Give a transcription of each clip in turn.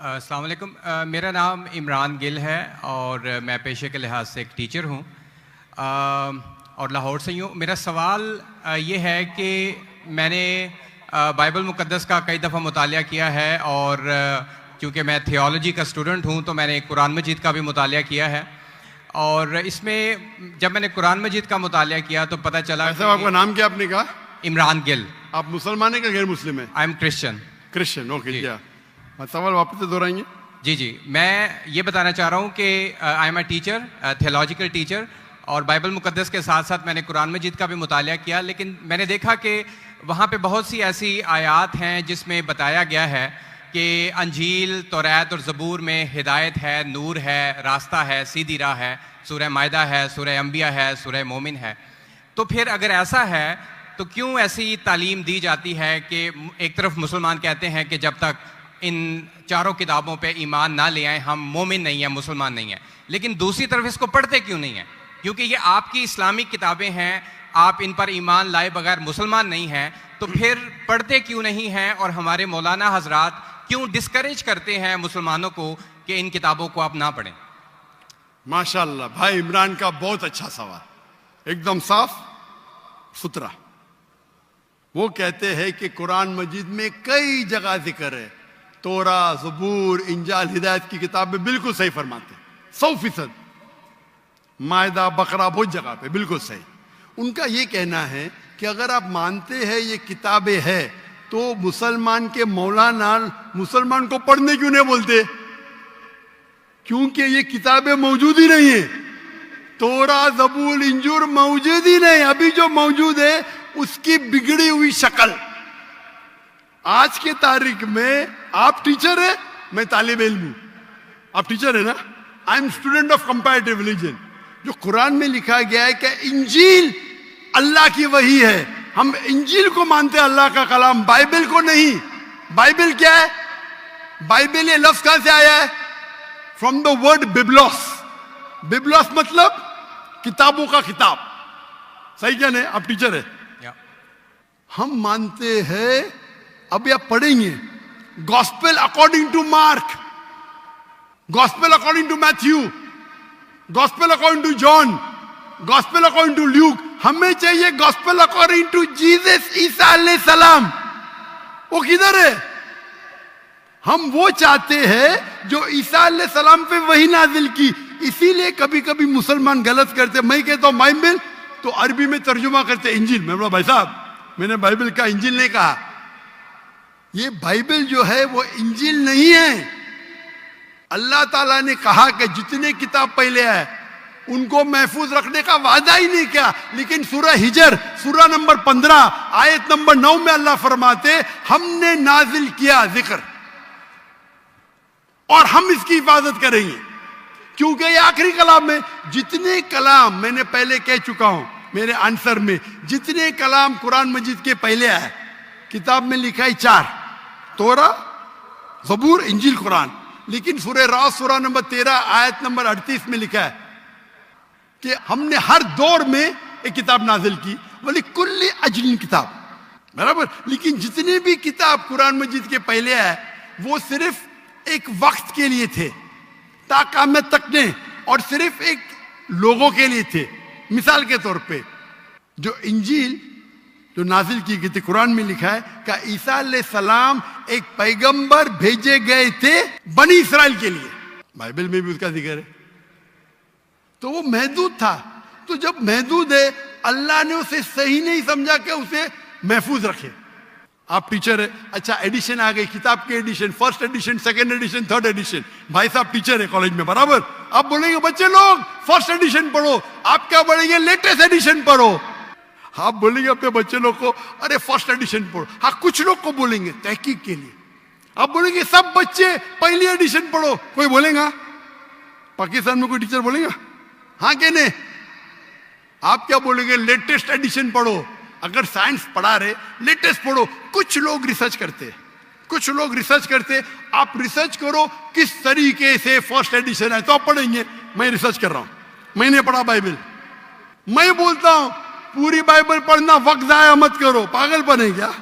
अस्सलाम वालेकुम। मेरा नाम इमरान गिल है और मैं पेशे के लिहाज से एक टीचर हूँ और लाहौर से ही हूँ। मेरा सवाल ये है कि मैंने बाइबल मुक़द्दस का कई दफ़ा मुतालिया किया है और क्योंकि मैं थियोलॉजी का स्टूडेंट हूँ तो मैंने कुरान मजीद का भी मुतालिया किया है। और इसमें जब मैंने कुरान मजीद का मुतालिया किया तो पता चला। आपका नाम क्या आपने कहा? इमरान गिल। आप मुसलमान है कि गैर मुस्लिम है? I am Christian. Christian, okay. क्या सवाल वापस से दोहराएंगे? जी, मैं ये बताना चाह रहा हूँ कि I am a teacher, theological teacher, और बाइबल मुक़द्दस के साथ साथ मैंने कुरान मजीद का भी मुतालिया किया। लेकिन मैंने देखा कि वहाँ पे बहुत सी ऐसी आयात हैं जिसमें बताया गया है कि अंजील, तौरात और ज़बूर में हिदायत है, नूर है, रास्ता है, सीधी राह है। सूरह मायदा है, सूरह अंबिया है, सूरह मोमिन है। तो फिर अगर ऐसा है तो क्यों ऐसी तालीम दी जाती है कि एक तरफ मुसलमान कहते हैं कि जब तक इन चारों किताबों पे ईमान ना ले आए हम मोमिन नहीं हैं, मुसलमान नहीं हैं, लेकिन दूसरी तरफ इसको पढ़ते क्यों नहीं हैं? क्योंकि ये आपकी इस्लामिक किताबें हैं, आप इन पर ईमान लाए बगैर मुसलमान नहीं हैं, तो फिर पढ़ते क्यों नहीं हैं? और हमारे मौलाना हजरात क्यों डिस्करेज करते हैं मुसलमानों को कि इन किताबों को आप ना पढ़ें? माशाल्लाह, भाई इमरान का बहुत अच्छा सवाल, एकदम साफ सुथरा। वो कहते हैं कि कुरान मजीद में कई जगह जिक्र है, तोरा, ज़बूर, इंजाल, हिदायत की किताबें बिल्कुल सही फरमाते, 100%। मायदा, बकरा, बहुत जगह पे बिल्कुल सही। उनका ये कहना है कि अगर आप मानते हैं ये किताबें हैं तो मुसलमान के मौलाना मुसलमान को पढ़ने क्यों नहीं बोलते? क्योंकि ये किताबें मौजूद ही नहीं है। तोरा, ज़बूर, इंजूर मौजूद ही नहीं। अभी जो मौजूद है उसकी बिगड़ी हुई शक्ल। आज के तारीख में आप टीचर है, मैं तालिब इल्म हूं। आप टीचर है ना? I am student of comparative religion. जो कुरान में लिखा गया है कि इंजील अल्लाह की वही है, हम इंजील को मानते हैं, अल्लाह का कलाम, बाइबल को नहीं। बाइबल क्या है? बाइबल ये लफ्ज कहां से आया है? From the word biblos. Biblos मतलब किताबों का किताब। सही क्या नहीं? आप टीचर है। हम मानते हैं, अभी आप पढ़ेंगे, gospel according to Mark, gospel according to Matthew, gospel according to John, gospel according to Luke. हमें चाहिए गॉस्पेल अकॉर्डिंग टू जीसस ईसा अलैहिस्सलाम। वो किधर है? हम वो चाहते हैं जो ईसा अलैहिस्सलाम पे वही नाजिल की। इसीलिए कभी कभी मुसलमान गलत करते। मैं कहता हूं बाइबल, तो अरबी में तर्जुमा करते इंजील। मैं बोला भाई साहब, मैंने बाइबल का इंजील नहीं कहा। ये बाइबल जो है वो इंजील नहीं है। अल्लाह ताला ने कहा कि जितने किताब पहले आए उनको महफूज रखने का वादा ही नहीं किया। लेकिन सूरह हिजर, सूरह नंबर 15 आयत नंबर 9 में अल्लाह फरमाते हमने नाजिल किया जिक्र और हम इसकी हिफाजत करेंगे, क्योंकि ये आखिरी कलाम है। जितने कलाम मैंने पहले कह चुका हूं मेरे आंसर में, जितने कलाम कुरान मजीद के पहले आए किताब में लिखा है 4, तोरा, ज़बूर, इंजील, कुरान। लेकिन सूरह रास सूरह नंबर 13 आयत नंबर 38 में लिखा है कि हमने हर दौर में एक किताब नाजिल की, वली कुल्ली अजलिन किताब, बराबर। लेकिन जितने भी किताब कुरान मजीद के पहले आए वो सिर्फ एक वक्त के लिए थे, ता क़यामत तक ने, और सिर्फ एक लोगों के लिए थे। मिसाल के तौर पे जो इंजील जो नाजिल की गई थी, कुरान में लिखा है कि ईसा अलैहिस्सलाम एक पैगंबर भेजे गए थे बनी इसराइल के लिए। बाइबल में भी उसका जिक्र है। तो वो महदूद था। तो जब महदूद है, अल्लाह ने उसे सही नहीं समझा कि उसे महफूज रखे। आप टीचर है, अच्छा एडिशन आ गई, किताब के edition, first edition, second edition, third edition. भाई साहब टीचर है कॉलेज में, बराबर। आप बोलेंगे बच्चे लोग फर्स्ट एडिशन पढ़ो, आप क्या बोलेंगे? लेटेस्ट एडिशन पढ़ो। आप बोलेंगे अपने बच्चे लोग को अरे फर्स्ट एडिशन पढ़ो। हाँ, कुछ लोग को बोलेंगे तहकीक के लिए। आप बोलेंगे सब बच्चे पहली एडिशन पढ़ो, कोई बोलेगा? पाकिस्तान में कोई टीचर बोलेगा? हाँ कि नहीं? आप क्या बोलेंगे? लेटेस्ट एडिशन पढ़ो। अगर साइंस पढ़ा रहे, लेटेस्ट पढ़ो। कुछ लोग रिसर्च करते, कुछ लोग रिसर्च करते। आप रिसर्च करो किस तरीके से फर्स्ट एडिशन है तो आप पढ़ेंगे। मैं रिसर्च कर रहा हूं, मैंने पढ़ा बाइबल। मैं बोलता हूं पूरी बाइबल पढ़ना वक्त जाया मत करो, पागलपन है क्या?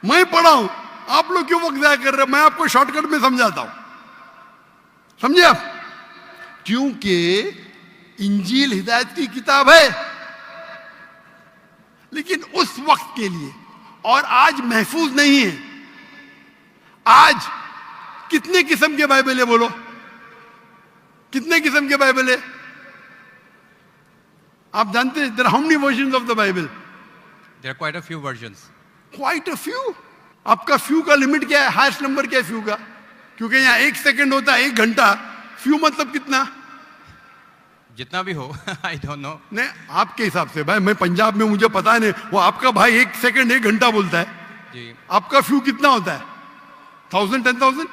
मैं पढ़ा हूं, आप लोग क्यों वक्त जाया कर रहे हैं? मैं आपको शॉर्टकट में समझाता हूं। समझे आप? क्योंकि इंजील हिदायत की किताब है, लेकिन उस वक्त के लिए, और आज महफूज नहीं है। आज कितने किस्म के बाइबल है बोलो? कितने किस्म के बाइबल है? आप जानते हैं there are how many versions of the Bible? There are quite a few versions. Quite a few. आपका फ्यू का लिमिट क्या है? हाईएस्ट नंबर क्या है फ्यू का? क्योंकि यहां 1 सेकंड होता है 1 घंटा। फ्यू मतलब कितना? जितना भी हो आई डोंट नो। नहीं, आपके हिसाब से भाई, मैं पंजाब में, मुझे पता नहीं। वो आपका भाई 1 सेकंड 1 घंटा बोलता है जी। आपका फ्यू कितना होता है? 1000, 10,000?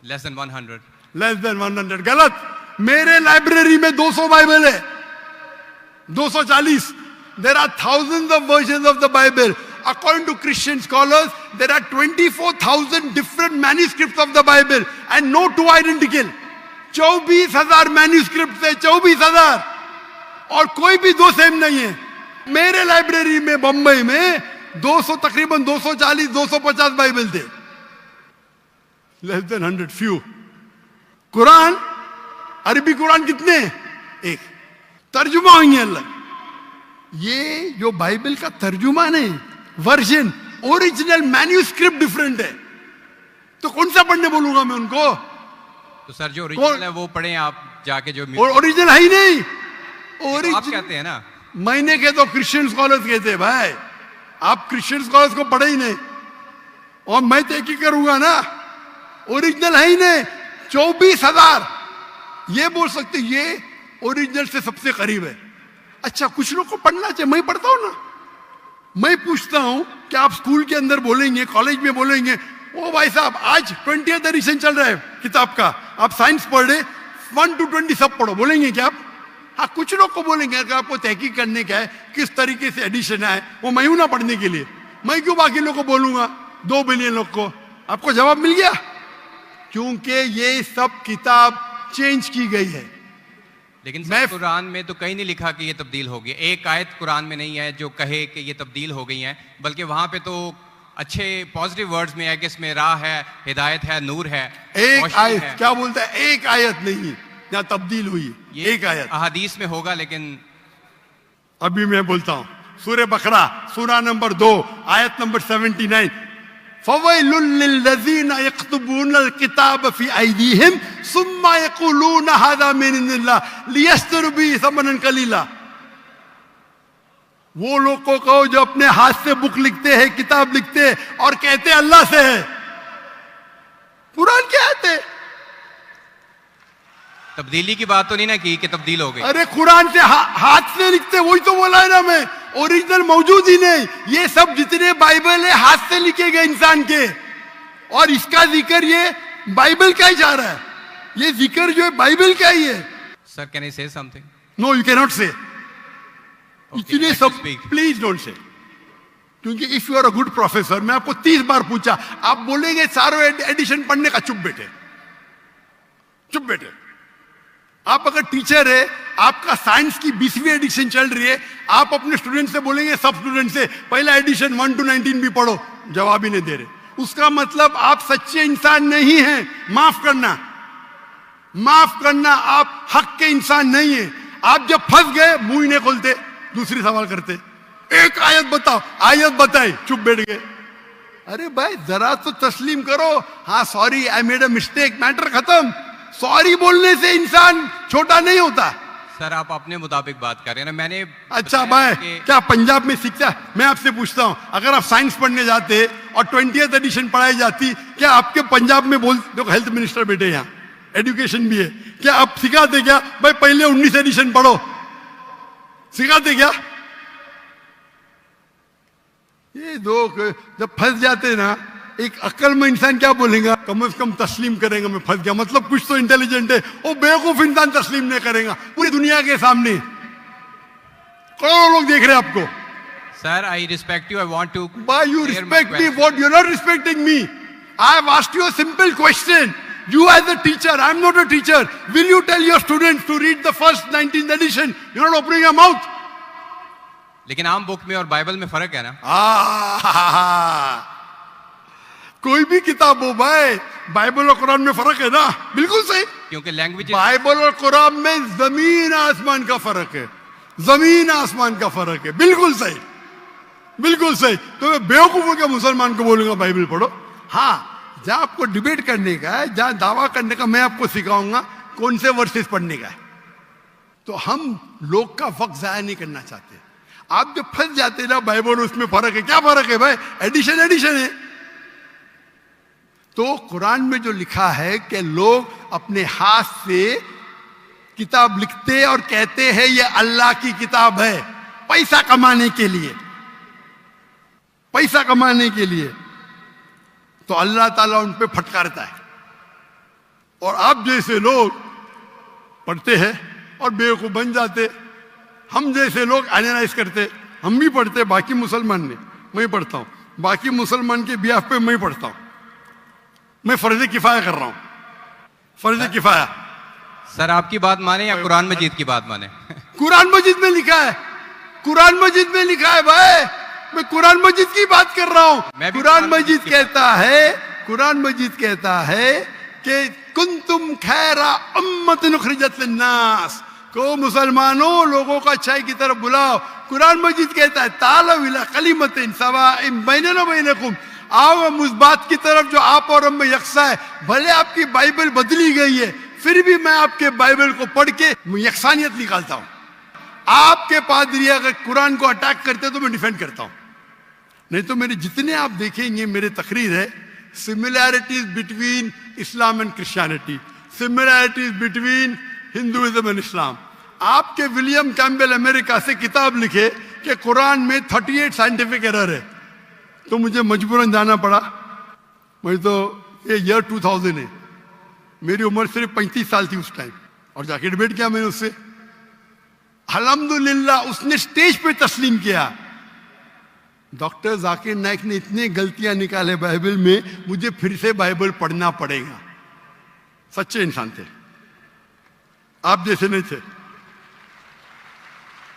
Less than 100। Less than 100। गलत। मेरे लाइब्रेरी में 200 बाइबल है, 240। There are thousands of versions of the Bible. According to Christian scholars, there are 24,000 different manuscripts of the Bible and no two identical. 24,000 manuscripts है, 24,000, और कोई भी दो सेम नहीं है। मेरे लाइब्रेरी में बंबई में 200, तकरीबन 240, 250 बाइबल थे। Less than 100, few. कुरान, अरबी कुरान कितने? एक। तर्जुमा होंगे अल्लाह। ये जो बाइबल का तर्जुमा नहीं, वर्जन, ओरिजिनल मैन्यूस्क्रिप्ट डिफरेंट है। तो कौन सा पढ़ने बोलूंगा मैं उनको? तो सर जो ओरिजिनल है वो पढ़ें आप जाके, जो ओरिजिनल है ही नहीं। आप कहते हैं ना, मैंने कहे तो क्रिश्चियन स्कॉलर्स कहते हैं भाई। आप क्रिश्चियन स्कॉलर्स को पढ़े ही नहीं, और मैं तहकीक करूंगा ना, ओरिजिनल है ही नहीं। 24,000 ये बोल सकते ये ओरिजिनल से सबसे करीब है। अच्छा, कुछ लोग को पढ़ना चाहिए, मैं पढ़ता हूं ना। मैं पूछता हूं कि आप स्कूल के अंदर बोलेंगे, कॉलेज में बोलेंगे, ओ भाई साहब आज 20th एडिशन चल रहा है किताब का, आप साइंस पढ़ रहे, 1 to 20 सब पढ़ो, बोलेंगे क्या आप? हाँ, कुछ लोग को बोलेंगे। अगर आपको तहकीक करने का है किस तरीके से एडिशन है, वो मैं हूं ना पढ़ने के लिए, मैं क्यों बाकी लोग को बोलूंगा? 2 बिलियन लोग को। आपको जवाब मिल गया? क्योंकि ये सब किताब चेंज की गई है। लेकिन सर कुरान में तो कहीं नहीं लिखा कि ये तब्दील होगी। एक आयत कुरान में नहीं है जो कहे कि ये तब्दील हो गई है, बल्कि वहां पे तो अच्छे पॉजिटिव वर्ड्स में है कि इसमें राह है, हिदायत है, नूर है। एक आयत है। क्या बोलता है? एक आयत नहीं जहां तब्दील हुई, एक आयत। अहादीस में होगा, लेकिन अभी मैं बोलता हूं। सूरह बकरा, सूरा नंबर 2, आयत नंबर 79। फवैलुल लिल्लज़ीना यक्तुबूनल किताब फी अयदीहिम सुम्मा यक़ूलून हाज़ा मिन इंदिल्लाह लियश्तरू बिही समनन कलीला। वो लोग को कहो जो अपने हाथ से बुक लिखते हैं, किताब लिखते हैं, और कहते हैं अल्लाह से है। कुरान क्या है? तब्दीली की बात तो नहीं ना की कि तब्दील हो गई। अरे कुरान से हाथ से लिखते, वही तो बोला है ना मैं। ओरिजिनल मौजूद ही नहीं। ये सब जितने बाइबल है हाथ से लिखे गए इंसान के, और इसका जिक्र ये बाइबल का ही जा रहा है। ये जिक्र जो है बाइबल का ही है। Sir can I say something? No, you can not say. इतने सब speak. Please don't say. क्योंकि if you are a good professor, मैं आपको 30 बार पूछा, आप बोलेंगे चारों एडिशन पढ़ने का, चुप बेटे, चुप बेटे। आप अगर टीचर है, आपका साइंस की 20वीं एडिशन चल रही है, आप अपने स्टूडेंट से बोलेंगे, सब स्टूडेंट से पहला एडिशन 1 to 19 भी पढ़ो, जवाब ही नहीं दे रहे। उसका मतलब आप सच्चे इंसान नहीं हैं। माफ करना, माफ करना, आप हक के इंसान नहीं है। आप जब फंस गए मुंह ही नहीं खोलते, दूसरी सवाल करते। एक आयत बताओ, आयत बताए, चुप बैठ गए। अरे भाई जरा तो तस्लीम करो, हाँ sorry I made a mistake, matter खत्म। सॉरी बोलने से इंसान छोटा नहीं होता। सर आप अपने मुताबिक बात कर रहे हैं ना, मैंने अच्छा भाई क्या पंजाब में सीखता है? मैं आपसे पूछता हूं, अगर आप साइंस पढ़ने जाते और 20th एडिशन पढ़ाई जाती, क्या आपके पंजाब में बोल, देखो हेल्थ मिनिस्टर बैठे यहाँ, एजुकेशन भी है, क्या आप सिखाते क्या भाई पहले 19 एडिशन पढ़ो? सिखाते क्या? ये दो जब फंस जाते ना, एक अक्ल में इंसान क्या बोलेगा? कम से कम तस्लीम करेगा मैं फंस गया, मतलब कुछ तो इंटेलिजेंट है। वो बेवकूफ इंसान तस्लीम नहीं करेगा पूरी दुनिया के सामने, करोड़ों लोग देख रहे हैं आपको। Sir I respect you, I want to buy you respect me, what you are not respecting me. I have asked you a simple question, you as a teacher, I am not a teacher, will you tell your students to read the first 19th edition? You're not opening your mouth. लेकिन आम book में और Bible में फर्क है ना। कोई भी किताब हो भाई, बाइबल और कुरान में फर्क है ना? बिल्कुल सही। क्योंकि लैंग्वेज बाइबल और कुरान में जमीन आसमान का फर्क है, जमीन आसमान का फर्क है। बिल्कुल सही, बिल्कुल सही। तो मैं बेवकूफों के मुसलमान को बोलूंगा बाइबल पढ़ो। हाँ, जहां आपको डिबेट करने का है, जहां दावा करने का, मैं आपको सिखाऊंगा कौन से वर्सेस पढ़ने का है। तो हम लोग का वक्त जाया नहीं करना चाहते। आप जो फंस जाते ना बाइबल उसमें फर्क है, क्या फर्क है भाई? एडिशन एडिशन है। तो कुरान में जो लिखा है कि लोग अपने हाथ से किताब लिखते और कहते हैं ये अल्लाह की किताब है, पैसा कमाने के लिए, पैसा कमाने के लिए, तो अल्लाह ताला उन पे फटकारता है। और आप जैसे लोग पढ़ते हैं और बेवकूफ बन जाते। हम जैसे लोग एनालाइज करते, हम भी पढ़ते, बाकी मुसलमान ने, मैं पढ़ता हूं, बाकी मुसलमान के बिहाफ पे मैं पढ़ता हूं। मैं फर्ज किफाया कर रहा हूं, फर्ज किफाया। सर आपकी बात माने या कुरान मजीद की बात माने? कुरान मजीद में लिखा है, कुरान मजीद में लिखा है भाई। मैं कुरान मजीद की बात कर रहा हूं। कुरान मजीद कहता है, कुरान मजीद कहता है कि कुंतुम खैरा उम्मतिन उखरिजत लिन्नास, को मुसलमानों लोगों को अच्छाई की तरफ बुलाओ। कुरान मजीद कहता है तालौ इला कलिमतिन सवाइन बैनना व बैनकुम, आओ हम उस बात की तरफ जो आप और हम में यकसा है। भले आपकी बाइबल बदली गई है, फिर भी मैं आपके बाइबल को पढ़ के यकसानियत निकालता हूं। आपके पादरी अगर कुरान को अटैक करते तो मैं डिफेंड करता हूं, नहीं तो मेरे जितने आप देखेंगे मेरे तकरीर है similarities between Islam and Christianity, similarities between Hinduism and Islam. आपके विलियम कैम्बेल अमेरिका से किताब लिखे कि कुरान में 38 साइंटिफिक एरर है, तो मुझे मजबूरन जाना पड़ा। मुझे तो ये ईयर 2000 है, मेरी उम्र सिर्फ 35 साल थी उस टाइम, और जाके डिबेट किया मैंने उससे। अल्हम्दुलिल्लाह उसने स्टेज पे तस्लीम किया। डॉक्टर जाकिर नाइक ने इतने गलतियां निकाले बाइबल में, मुझे फिर से बाइबल पढ़ना पड़ेगा। सच्चे इंसान थे, आप जैसे नहीं थे।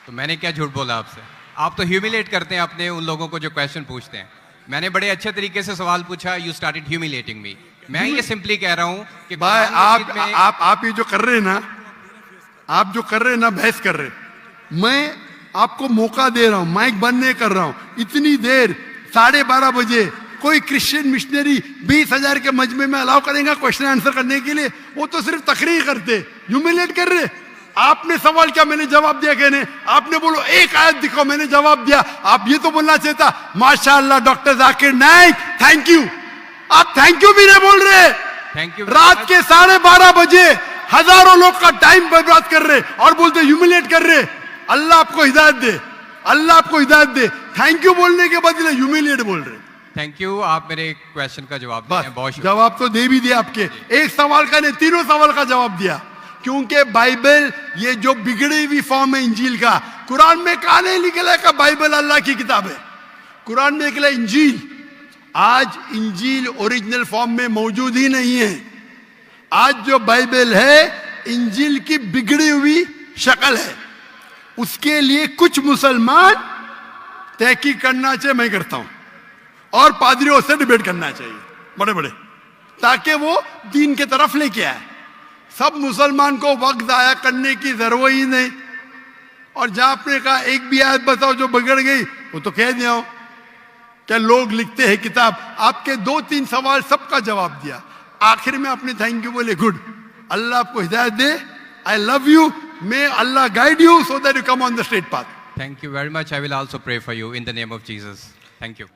तो मैंने क्या झूठ बोला आपसे? आप तो ह्यूमिलेट करते हैं अपने उन लोगों को जो क्वेश्चन पूछते हैं। मैंने बड़े अच्छे तरीके से सवाल पूछा, यू स्टार्टेड ह्यूमिलेटिंग मी। मैं ये सिंपली कह रहा हूं कि भाई आप ये जो कर रहे हैं ना, आप जो कर रहे हैं ना, बहस कर रहे, मैं आपको मौका दे रहा हूं, माइक बंद नहीं कर रहा हूं। इतनी देर 12:30 बजे कोई क्रिश्चियन मिशनरी 20,000 के मजमे में अलाउ करेगा क्वेश्चन आंसर करने के लिए? वो तो सिर्फ तकरीर करते, ह्यूमिलेट कर रहे। आपने सवाल किया, मैंने जवाब दिया। कहने आपने बोलो एक आयत दिखाओ, मैंने जवाब दिया। आप ये तो बोलना चाहिए था माशाअल्लाह doctor Zakir Naik thank you. आप थैंक यू भी नहीं बोल रहे। Thank you. रात के 12:30 बजे हजारों लोग का टाइम बर्बाद कर रहे और बोलते ह्यूमिलेट कर रहे। अल्लाह आपको हिदायत दे, अल्लाह आपको हिदायत दे। थैंक यू बोलने के बदले ह्यूमिलेट बोल रहे। थैंक यू, आप मेरे क्वेश्चन का जवाब दिया। बहुत जवाब तो दे भी दिया आपके, एक सवाल का नहीं, तीनों सवाल का जवाब दिया। क्योंकि बाइबल ये जो बिगड़ी हुई फॉर्म है इंजील का, कुरान में कहा नहीं निकला का बाइबल अल्लाह की किताब है। कुरान में निकला इंजील। आज इंजील ओरिजिनल फॉर्म में मौजूद ही नहीं है। आज जो बाइबल है इंजील की बिगड़ी हुई शक्ल है। उसके लिए कुछ मुसलमान तहकीक करना चाहिए, मैं करता हूं, और पादरियों से डिबेट करना चाहिए बड़े बड़े, ताकि वो दीन के तरफ लेके आए। सब मुसलमान को वक्त जाया करने की जरूरत ही नहीं। और जहां आपने कहा एक भी आयत बताओ जो बिगड़ गई, वो तो कह दिया क्या लोग लिखते हैं किताब। आपके 2-3 सवाल सबका जवाब दिया। आखिर में आपने थैंक यू बोले, गुड, अल्लाह आपको हिदायत दे, I love you, may Allah guide you so that you come on the straight path. Thank you very much. I will also pray for you in the name of Jesus. Thank you.